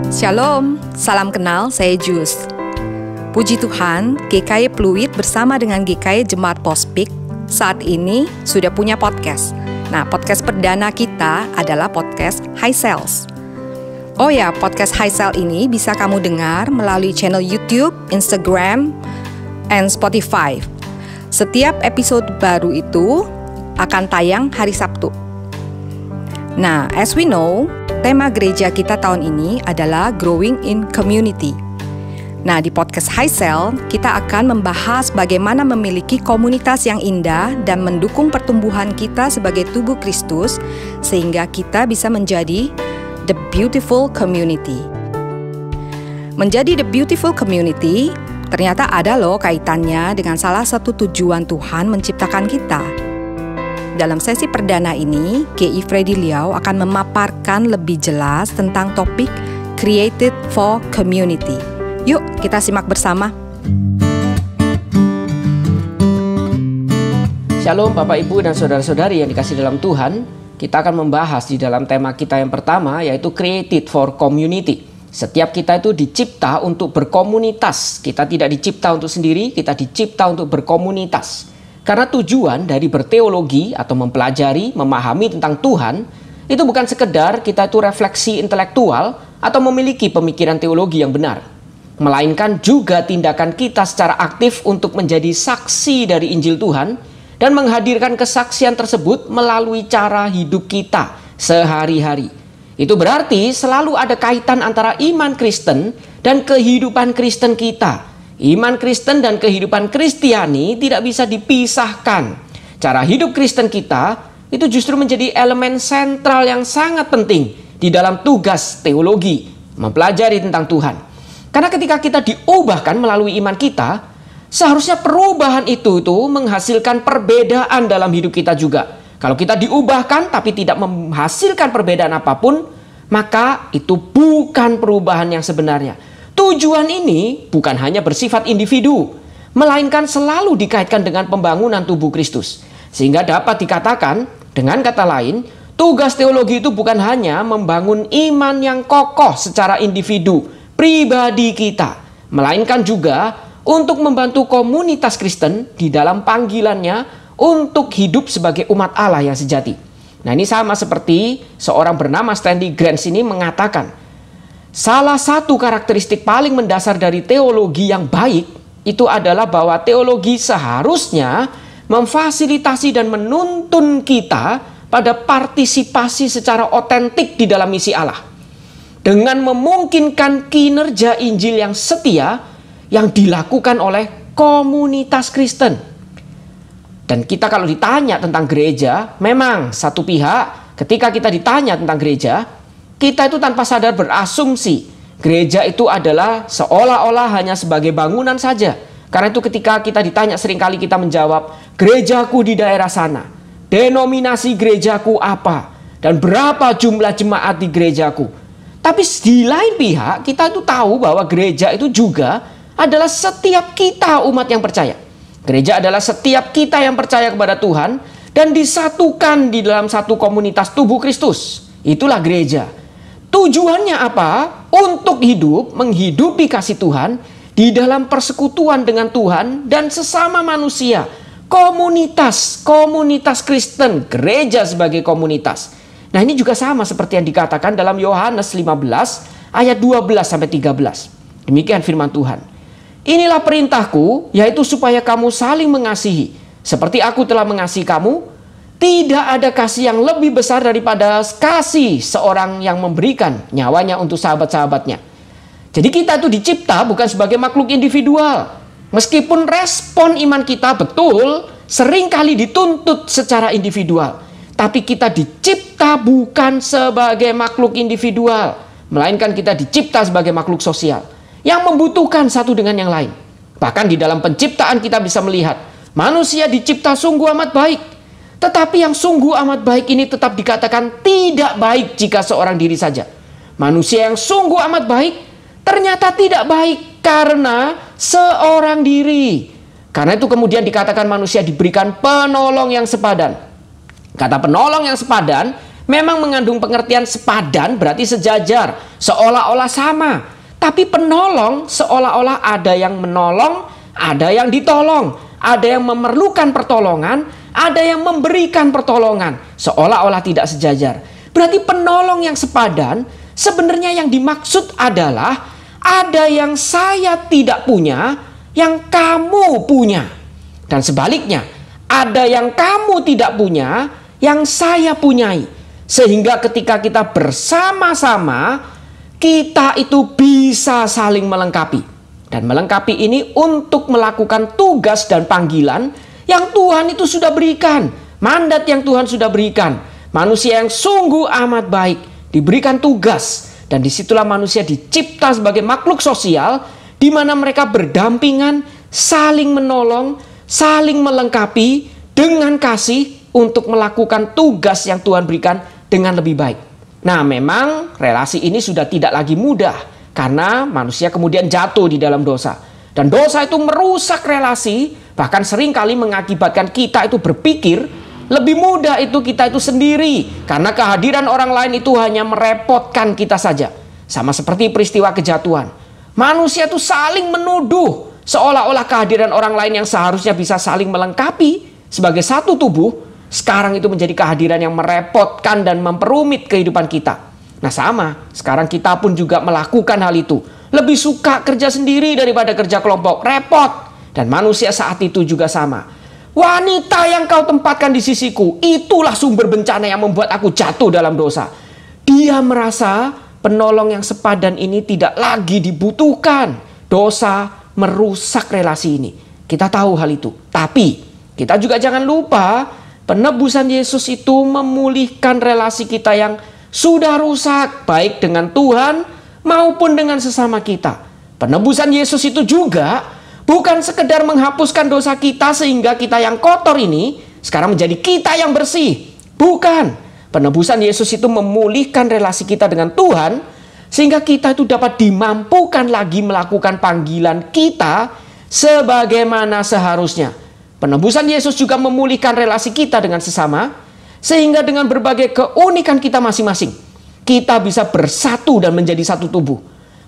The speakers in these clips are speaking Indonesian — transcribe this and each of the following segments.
Shalom, salam kenal, saya Jus. Puji Tuhan, GKY Pluit bersama dengan GKY Jemaat Pospik saat ini sudah punya podcast. Nah, podcast perdana kita adalah podcast High Sales. Oh ya, podcast High Sales ini bisa kamu dengar melalui channel YouTube, Instagram, and Spotify. Setiap episode baru itu akan tayang hari Sabtu. Nah, as we know, tema gereja kita tahun ini adalah Growing in Community. Nah, di podcast High Sale, kita akan membahas bagaimana memiliki komunitas yang indah dan mendukung pertumbuhan kita sebagai tubuh Kristus, sehingga kita bisa menjadi the beautiful community. Menjadi the beautiful community, ternyata ada loh kaitannya dengan salah satu tujuan Tuhan menciptakan kita. Dalam sesi perdana ini, GI Freddy Liao akan memaparkan lebih jelas tentang topik Created for Community. Yuk, kita simak bersama. Shalom Bapak Ibu dan Saudara-saudari yang dikasihi dalam Tuhan. Kita akan membahas di dalam tema kita yang pertama, yaitu Created for Community. Setiap kita itu dicipta untuk berkomunitas. Kita tidak dicipta untuk sendiri, kita dicipta untuk berkomunitas. Karena tujuan dari berteologi atau mempelajari, memahami tentang Tuhan, itu bukan sekedar kita itu refleksi intelektual atau memiliki pemikiran teologi yang benar. Melainkan juga tindakan kita secara aktif untuk menjadi saksi dari Injil Tuhan dan menghadirkan kesaksian tersebut melalui cara hidup kita sehari-hari. Itu berarti selalu ada kaitan antara iman Kristen dan kehidupan Kristen kita. Iman Kristen dan kehidupan Kristiani tidak bisa dipisahkan. Cara hidup Kristen kita itu justru menjadi elemen sentral yang sangat penting di dalam tugas teologi, mempelajari tentang Tuhan. Karena ketika kita diubahkan melalui iman kita, seharusnya perubahan itu menghasilkan perbedaan dalam hidup kita juga. Kalau kita diubahkan tapi tidak menghasilkan perbedaan apapun, maka itu bukan perubahan yang sebenarnya. Tujuan ini bukan hanya bersifat individu, melainkan selalu dikaitkan dengan pembangunan tubuh Kristus. Sehingga dapat dikatakan, dengan kata lain, tugas teologi itu bukan hanya membangun iman yang kokoh secara individu, pribadi kita, melainkan juga untuk membantu komunitas Kristen di dalam panggilannya untuk hidup sebagai umat Allah yang sejati. Nah, ini sama seperti seorang bernama Stanley Grant ini mengatakan, salah satu karakteristik paling mendasar dari teologi yang baik itu adalah bahwa teologi seharusnya memfasilitasi dan menuntun kita pada partisipasi secara otentik di dalam misi Allah. Dengan memungkinkan kinerja Injil yang setia yang dilakukan oleh komunitas Kristen. Dan kita kalau ditanya tentang gereja, memang satu pihak ketika kita ditanya tentang gereja, kita itu tanpa sadar berasumsi gereja itu adalah seolah-olah hanya sebagai bangunan saja. Karena itu ketika kita ditanya seringkali kita menjawab, gerejaku di daerah sana, denominasi gerejaku apa, dan berapa jumlah jemaat di gerejaku. Tapi di lain pihak kita itu tahu bahwa gereja itu juga adalah setiap kita umat yang percaya. Gereja adalah setiap kita yang percaya kepada Tuhan dan disatukan di dalam satu komunitas tubuh Kristus. Itulah gereja. Tujuannya apa? Untuk hidup, menghidupi kasih Tuhan di dalam persekutuan dengan Tuhan dan sesama manusia. Komunitas Kristen, gereja sebagai komunitas. Nah, ini juga sama seperti yang dikatakan dalam Yohanes 15 ayat 12-13. Demikian firman Tuhan. Inilah perintahku, yaitu supaya kamu saling mengasihi. Seperti aku telah mengasihi kamu, tidak ada kasih yang lebih besar daripada kasih seorang yang memberikan nyawanya untuk sahabat-sahabatnya. Jadi kita itu dicipta bukan sebagai makhluk individual. Meskipun respon iman kita betul seringkali dituntut secara individual. Tapi kita dicipta bukan sebagai makhluk individual, melainkan kita dicipta sebagai makhluk sosial yang membutuhkan satu dengan yang lain. Bahkan di dalam penciptaan kita bisa melihat manusia dicipta sungguh amat baik. Tetapi yang sungguh amat baik ini tetap dikatakan tidak baik jika seorang diri saja. Manusia yang sungguh amat baik ternyata tidak baik karena seorang diri. Karena itu kemudian dikatakan manusia diberikan penolong yang sepadan. Kata penolong yang sepadan memang mengandung pengertian sepadan berarti sejajar, seolah-olah sama. Tapi penolong seolah-olah ada yang menolong, ada yang ditolong, ada yang memerlukan pertolongan, ada yang memberikan pertolongan, seolah-olah tidak sejajar. Berarti penolong yang sepadan sebenarnya yang dimaksud adalah ada yang saya tidak punya, yang kamu punya. Dan sebaliknya, ada yang kamu tidak punya, yang saya punyai. Sehingga ketika kita bersama-sama, kita itu bisa saling melengkapi. Dan melengkapi ini untuk melakukan tugas dan panggilan yang Tuhan itu sudah berikan. Mandat yang Tuhan sudah berikan. Manusia yang sungguh amat baik diberikan tugas. Dan disitulah manusia dicipta sebagai makhluk sosial, di mana mereka berdampingan, saling menolong, saling melengkapi dengan kasih untuk melakukan tugas yang Tuhan berikan dengan lebih baik. Nah, memang relasi ini sudah tidak lagi mudah karena manusia kemudian jatuh di dalam dosa. Dan dosa itu merusak relasi, bahkan seringkali mengakibatkan kita itu berpikir lebih mudah itu kita itu sendiri, karena kehadiran orang lain itu hanya merepotkan kita saja. Sama seperti peristiwa kejatuhan. Manusia itu saling menuduh, seolah-olah kehadiran orang lain yang seharusnya bisa saling melengkapi sebagai satu tubuh, sekarang itu menjadi kehadiran yang merepotkan dan memperumit kehidupan kita. Nah sama, sekarang kita pun juga melakukan hal itu. Lebih suka kerja sendiri daripada kerja kelompok, repot. Dan manusia saat itu juga sama. Wanita yang kau tempatkan di sisiku, itulah sumber bencana yang membuat aku jatuh dalam dosa. Dia merasa penolong yang sepadan ini tidak lagi dibutuhkan. Dosa merusak relasi ini. Kita tahu hal itu. Tapi kita juga jangan lupa, penebusan Yesus itu memulihkan relasi kita yang sudah rusak, baik dengan Tuhan maupun dengan sesama kita. Penebusan Yesus itu juga bukan sekedar menghapuskan dosa kita sehingga kita yang kotor ini sekarang menjadi kita yang bersih. Bukan. Penebusan Yesus itu memulihkan relasi kita dengan Tuhan sehingga kita itu dapat dimampukan lagi melakukan panggilan kita sebagaimana seharusnya. Penebusan Yesus juga memulihkan relasi kita dengan sesama sehingga dengan berbagai keunikan kita masing-masing kita bisa bersatu dan menjadi satu tubuh.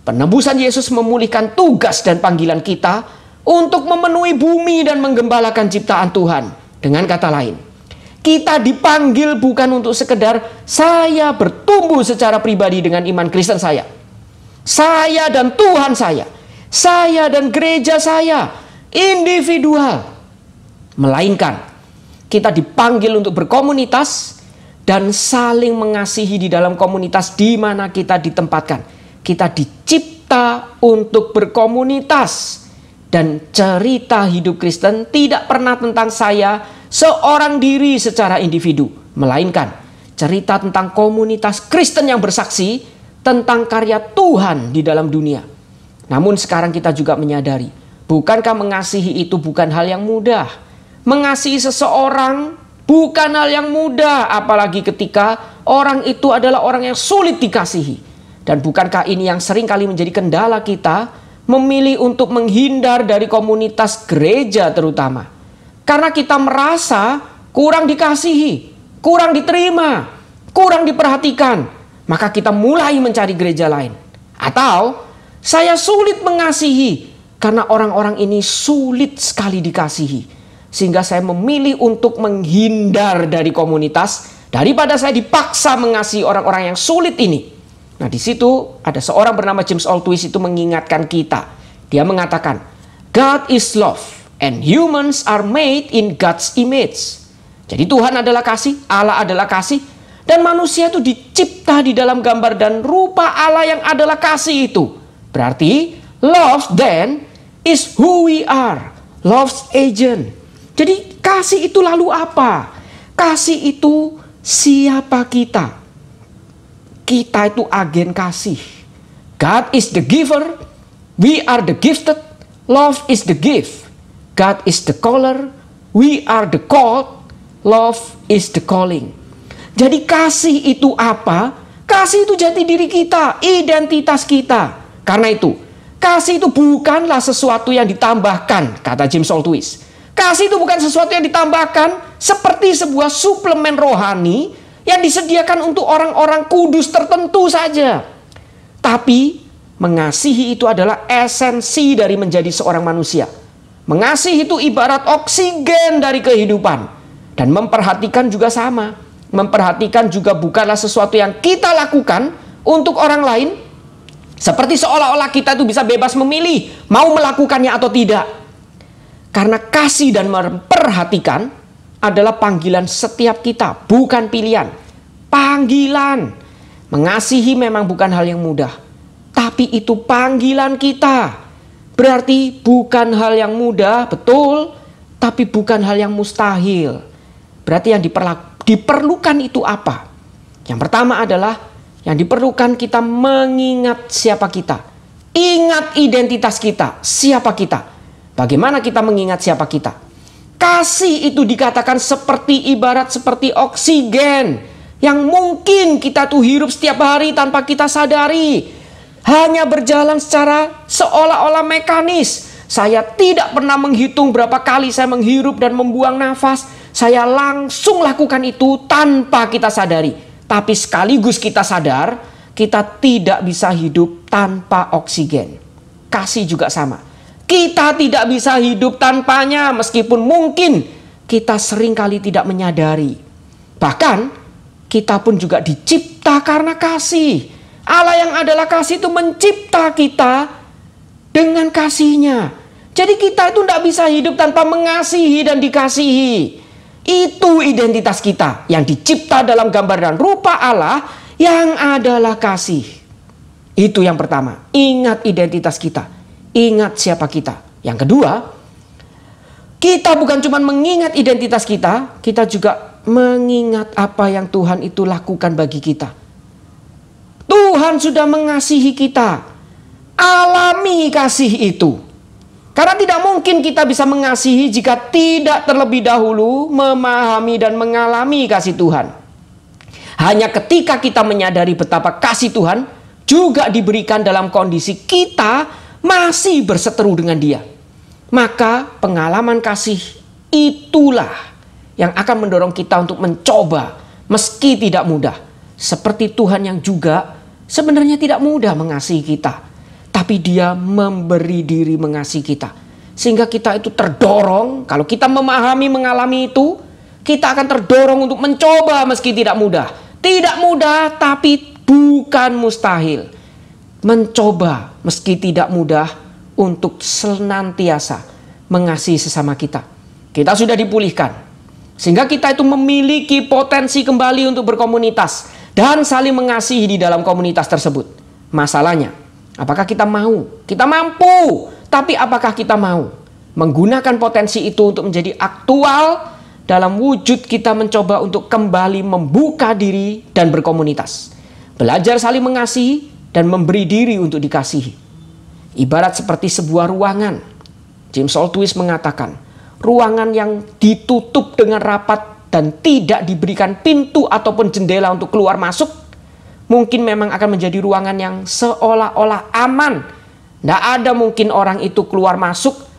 Penebusan Yesus memulihkan tugas dan panggilan kita untuk memenuhi bumi dan menggembalakan ciptaan Tuhan. Dengan kata lain, kita dipanggil bukan untuk sekedar saya bertumbuh secara pribadi dengan iman Kristen saya dan Tuhan saya dan gereja saya, individual. Melainkan kita dipanggil untuk berkomunitas dan saling mengasihi di dalam komunitas di mana kita ditempatkan. Kita dicipta untuk berkomunitas. Dan cerita hidup Kristen tidak pernah tentang saya seorang diri secara individu. Melainkan cerita tentang komunitas Kristen yang bersaksi tentang karya Tuhan di dalam dunia. Namun sekarang kita juga menyadari, bukankah mengasihi itu bukan hal yang mudah? Mengasihi seseorang bukan hal yang mudah, apalagi ketika orang itu adalah orang yang sulit dikasihi. Dan bukankah ini yang sering kali menjadi kendala kita memilih untuk menghindar dari komunitas gereja terutama. Karena kita merasa kurang dikasihi, kurang diterima, kurang diperhatikan. Maka kita mulai mencari gereja lain. Atau saya sulit mengasihi karena orang-orang ini sulit sekali dikasihi. Sehingga saya memilih untuk menghindar dari komunitas daripada saya dipaksa mengasihi orang-orang yang sulit ini. Nah di situ ada seorang bernama James Altuis itu mengingatkan kita. Dia mengatakan, God is love and humans are made in God's image. Jadi Tuhan adalah kasih, Allah adalah kasih. Dan manusia itu dicipta di dalam gambar dan rupa Allah yang adalah kasih itu. Berarti love then is who we are. Love's agent. Jadi kasih itu lalu apa? Kasih itu siapa kita? Kita itu agen kasih. God is the giver, we are the gifted, love is the gift. God is the caller, we are the called, love is the calling. Jadi kasih itu apa? Kasih itu jati diri kita, identitas kita. Karena itu, Kasih itu bukanlah sesuatu yang ditambahkan, kata James Saltwist. Kasih itu bukan sesuatu yang ditambahkan seperti sebuah suplemen rohani yang disediakan untuk orang-orang kudus tertentu saja. Tapi mengasihi itu adalah esensi dari menjadi seorang manusia. Mengasihi itu ibarat oksigen dari kehidupan. Dan memperhatikan juga sama. Memperhatikan juga bukanlah sesuatu yang kita lakukan untuk orang lain, seperti seolah-olah kita itu bisa bebas memilih mau melakukannya atau tidak. Karena kasih dan memperhatikan adalah panggilan setiap kita, bukan pilihan. Panggilan. Mengasihi memang bukan hal yang mudah, tapi itu panggilan kita. Berarti bukan hal yang mudah, betul, tapi bukan hal yang mustahil. Berarti yang diperlukan itu apa? Yang pertama adalah yang diperlukan kita mengingat siapa kita. Ingat identitas kita, siapa kita. Bagaimana kita mengingat siapa kita? Kasih itu dikatakan ibarat seperti oksigen yang mungkin kita tuh hirup setiap hari tanpa kita sadari. Hanya berjalan secara seolah-olah mekanis. Saya tidak pernah menghitung berapa kali saya menghirup dan membuang nafas. Saya langsung lakukan itu tanpa kita sadari. Tapi sekaligus kita sadar, kita tidak bisa hidup tanpa oksigen. Kasih juga sama. Kita tidak bisa hidup tanpanya meskipun mungkin kita seringkali tidak menyadari. Bahkan kita pun juga dicipta karena kasih. Allah yang adalah kasih itu mencipta kita dengan kasih-Nya. Jadi kita itu tidak bisa hidup tanpa mengasihi dan dikasihi. Itu identitas kita yang dicipta dalam gambar dan rupa Allah yang adalah kasih. Itu yang pertama. Ingat identitas kita. Ingat siapa kita. Yang kedua, kita bukan cuma mengingat identitas kita, kita juga mengingat apa yang Tuhan itu lakukan bagi kita. Tuhan sudah mengasihi kita. Alami kasih itu. Karena tidak mungkin kita bisa mengasihi jika tidak terlebih dahulu memahami dan mengalami kasih Tuhan. Hanya ketika kita menyadari betapa kasih Tuhan juga diberikan dalam kondisi kita masih berseteru dengan Dia. Maka pengalaman kasih itulah yang akan mendorong kita untuk mencoba meski tidak mudah. Seperti Tuhan yang juga sebenarnya tidak mudah mengasihi kita. Tapi Dia memberi diri mengasihi kita. Sehingga kita itu terdorong, kalau kita memahami, mengalami itu, kita akan terdorong untuk mencoba meski tidak mudah. Tidak mudah, tapi bukan mustahil. Mencoba meski tidak mudah untuk senantiasa mengasihi sesama kita. Kita sudah dipulihkan. Sehingga kita itu memiliki potensi kembali untuk berkomunitas dan saling mengasihi di dalam komunitas tersebut. Masalahnya, apakah kita mau? Kita mampu, tapi apakah kita mau menggunakan potensi itu untuk menjadi aktual dalam wujud kita mencoba untuk kembali membuka diri dan berkomunitas. Belajar saling mengasihi dan memberi diri untuk dikasihi. Ibarat seperti sebuah ruangan. James Saltwist mengatakan, ruangan yang ditutup dengan rapat dan tidak diberikan pintu ataupun jendela untuk keluar masuk, mungkin memang akan menjadi ruangan yang seolah-olah aman. Tidak ada mungkin orang itu keluar masuk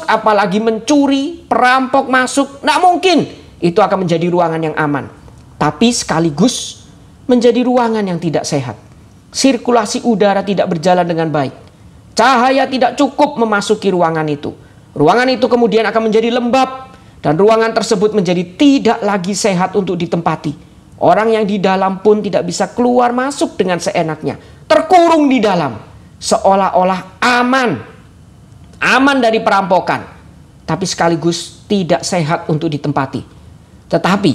apalagi mencuri, perampok masuk. Tidak mungkin itu akan menjadi ruangan yang aman. Tapi sekaligus menjadi ruangan yang tidak sehat. Sirkulasi udara tidak berjalan dengan baik. Cahaya tidak cukup memasuki ruangan itu. Ruangan itu kemudian akan menjadi lembab. Dan ruangan tersebut menjadi tidak lagi sehat untuk ditempati. Orang yang di dalam pun tidak bisa keluar masuk dengan seenaknya. Terkurung di dalam. Seolah-olah aman. Aman dari perampokan. Tapi sekaligus tidak sehat untuk ditempati. Tetapi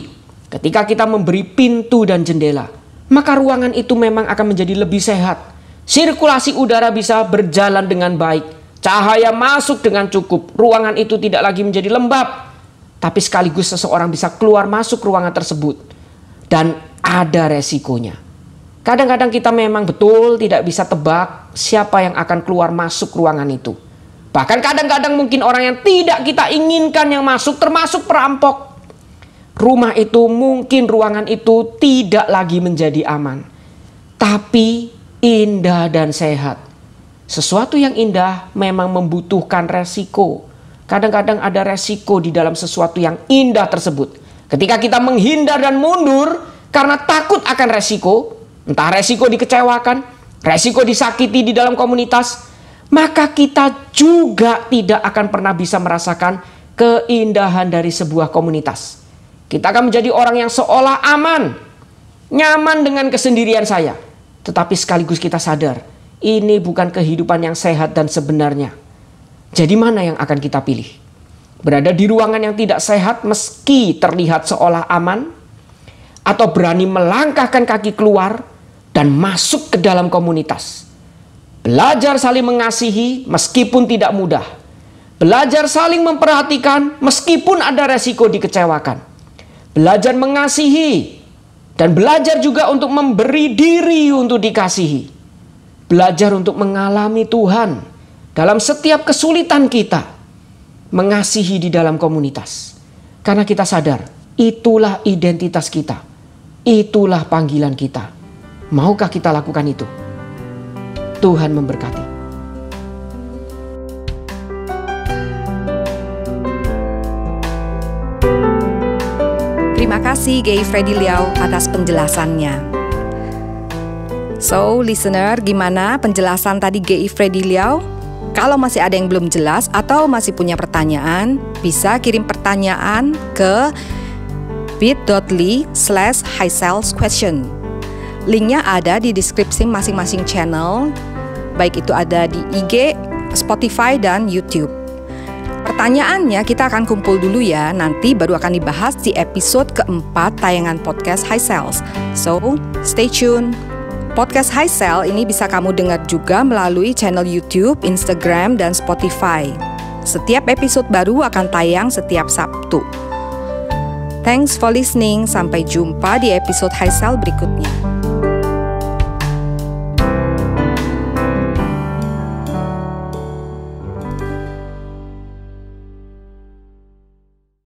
ketika kita memberi pintu dan jendela, maka ruangan itu memang akan menjadi lebih sehat. Sirkulasi udara bisa berjalan dengan baik. Cahaya masuk dengan cukup. Ruangan itu tidak lagi menjadi lembab. Tapi sekaligus seseorang bisa keluar masuk ruangan tersebut. Dan ada resikonya. Kadang-kadang kita memang betul tidak bisa tebak siapa yang akan keluar masuk ruangan itu. Bahkan kadang-kadang mungkin orang yang tidak kita inginkan yang masuk, termasuk perampok. Rumah itu mungkin ruangan itu tidak lagi menjadi aman. Tapi indah dan sehat. Sesuatu yang indah memang membutuhkan resiko. Kadang-kadang ada resiko di dalam sesuatu yang indah tersebut. Ketika kita menghindar dan mundur karena takut akan resiko, entah resiko dikecewakan, resiko disakiti di dalam komunitas, maka kita juga tidak akan pernah bisa merasakan keindahan dari sebuah komunitas. Kita akan menjadi orang yang seolah aman, nyaman dengan kesendirian saya. Tetapi sekaligus kita sadar, ini bukan kehidupan yang sehat dan sebenarnya. Jadi mana yang akan kita pilih? Berada di ruangan yang tidak sehat meski terlihat seolah aman? Atau berani melangkahkan kaki keluar dan masuk ke dalam komunitas? Belajar saling mengasihi meskipun tidak mudah. Belajar saling memperhatikan meskipun ada resiko dikecewakan. Belajar mengasihi dan belajar juga untuk memberi diri untuk dikasihi. Belajar untuk mengalami Tuhan dalam setiap kesulitan kita, mengasihi di dalam komunitas. Karena kita sadar, itulah identitas kita. Itulah panggilan kita. Maukah kita lakukan itu? Tuhan memberkati. Terima kasih Gay Freddy Liao atas penjelasannya. So, listener, gimana penjelasan tadi Gay Freddy Liao? Kalau masih ada yang belum jelas atau masih punya pertanyaan, bisa kirim pertanyaan ke bit.ly/highsalesquestion. Linknya ada di deskripsi masing-masing channel, baik itu ada di IG, Spotify, dan YouTube. Pertanyaannya kita akan kumpul dulu ya, nanti baru akan dibahas di episode keempat tayangan podcast High Sales. So, stay tune. Podcast High Sale ini bisa kamu dengar juga melalui channel YouTube, Instagram, dan Spotify. Setiap episode baru akan tayang setiap Sabtu. Thanks for listening. Sampai jumpa di episode High Sale berikutnya.